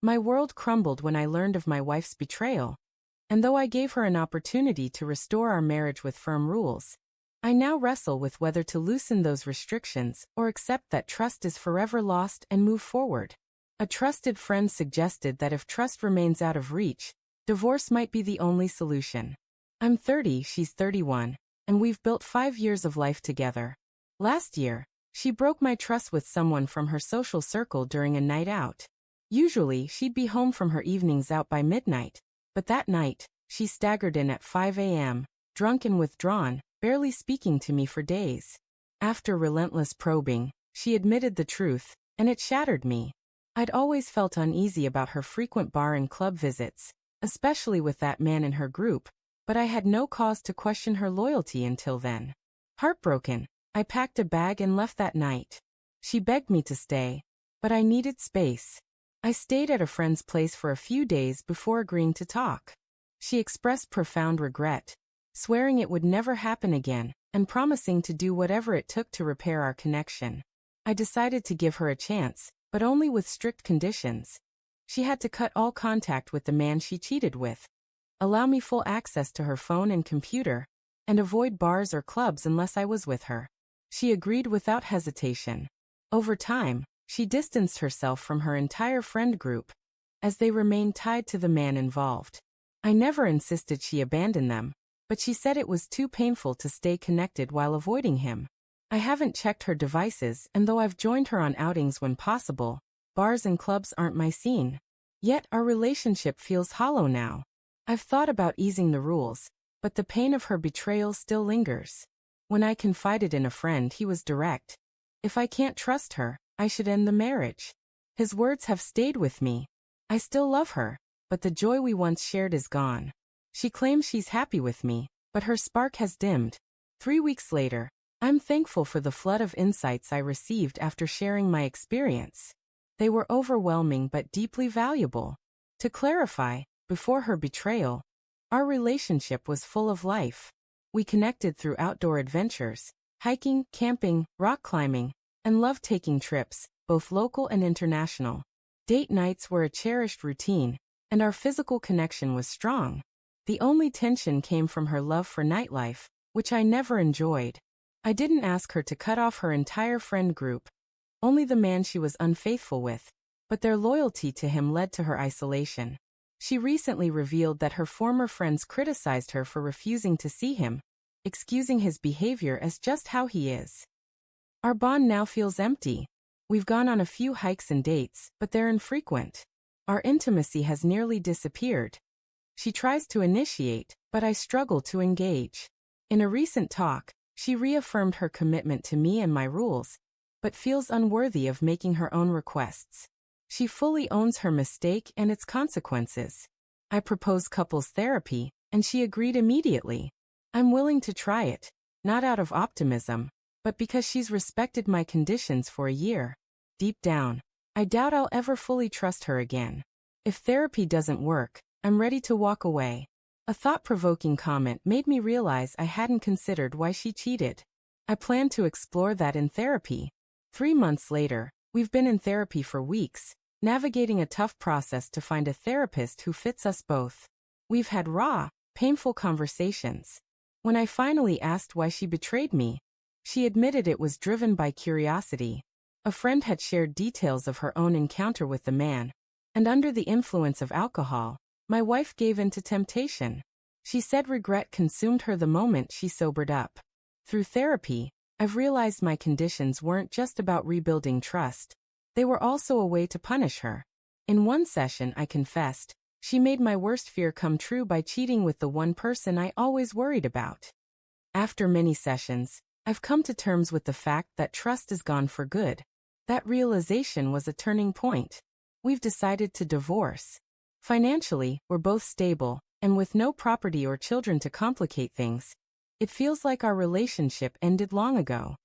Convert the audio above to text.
My world crumbled when I learned of my wife's betrayal. And though I gave her an opportunity to restore our marriage with firm rules, I now wrestle with whether to loosen those restrictions or accept that trust is forever lost and move forward. A trusted friend suggested that if trust remains out of reach, divorce might be the only solution. I'm 30, she's 31, and we've built 5 years of life together. Last year, she broke my trust with someone from her social circle during a night out. Usually, she'd be home from her evenings out by midnight, but that night, she staggered in at 5 a.m., drunk and withdrawn, barely speaking to me for days. After relentless probing, she admitted the truth, and it shattered me. I'd always felt uneasy about her frequent bar and club visits, especially with that man in her group, but I had no cause to question her loyalty until then. Heartbroken, I packed a bag and left that night. She begged me to stay, but I needed space. I stayed at a friend's place for a few days before agreeing to talk. She expressed profound regret, swearing it would never happen again, and promising to do whatever it took to repair our connection. I decided to give her a chance, but only with strict conditions. She had to cut all contact with the man she cheated with, allow me full access to her phone and computer, and avoid bars or clubs unless I was with her. She agreed without hesitation. Over time, she distanced herself from her entire friend group, as they remained tied to the man involved. I never insisted she abandon them, but she said it was too painful to stay connected while avoiding him. I haven't checked her devices, and though I've joined her on outings when possible, bars and clubs aren't my scene. Yet our relationship feels hollow now. I've thought about easing the rules, but the pain of her betrayal still lingers. When I confided in a friend, he was direct. If I can't trust her, I should end the marriage. His words have stayed with me. I still love her, but the joy we once shared is gone. She claims she's happy with me, but her spark has dimmed. 3 weeks later, I'm thankful for the flood of insights I received after sharing my experience. They were overwhelming but deeply valuable. To clarify, before her betrayal, our relationship was full of life. We connected through outdoor adventures, hiking, camping, rock climbing, and loved taking trips, both local and international. Date nights were a cherished routine, and our physical connection was strong. The only tension came from her love for nightlife, which I never enjoyed. I didn't ask her to cut off her entire friend group, only the man she was unfaithful with, but their loyalty to him led to her isolation. She recently revealed that her former friends criticized her for refusing to see him, excusing his behavior as just how he is. Our bond now feels empty. We've gone on a few hikes and dates, but they're infrequent. Our intimacy has nearly disappeared. She tries to initiate, but I struggle to engage. In a recent talk, she reaffirmed her commitment to me and my rules, but feels unworthy of making her own requests. She fully owns her mistake and its consequences. I proposed couples therapy, and she agreed immediately. I'm willing to try it, not out of optimism, but because she's respected my conditions for a year. Deep down, I doubt I'll ever fully trust her again. If therapy doesn't work, I'm ready to walk away. A thought-provoking comment made me realize I hadn't considered why she cheated. I plan to explore that in therapy. 3 months later, we've been in therapy for weeks, navigating a tough process to find a therapist who fits us both. We've had raw, painful conversations. When I finally asked why she betrayed me, she admitted it was driven by curiosity. A friend had shared details of her own encounter with the man, and under the influence of alcohol, my wife gave in to temptation. She said regret consumed her the moment she sobered up. Through therapy, I've realized my conditions weren't just about rebuilding trust. They were also a way to punish her. In one session, I confessed, she made my worst fear come true by cheating with the one person I always worried about. After many sessions, I've come to terms with the fact that trust is gone for good. That realization was a turning point. We've decided to divorce. Financially, we're both stable, and with no property or children to complicate things, it feels like our relationship ended long ago.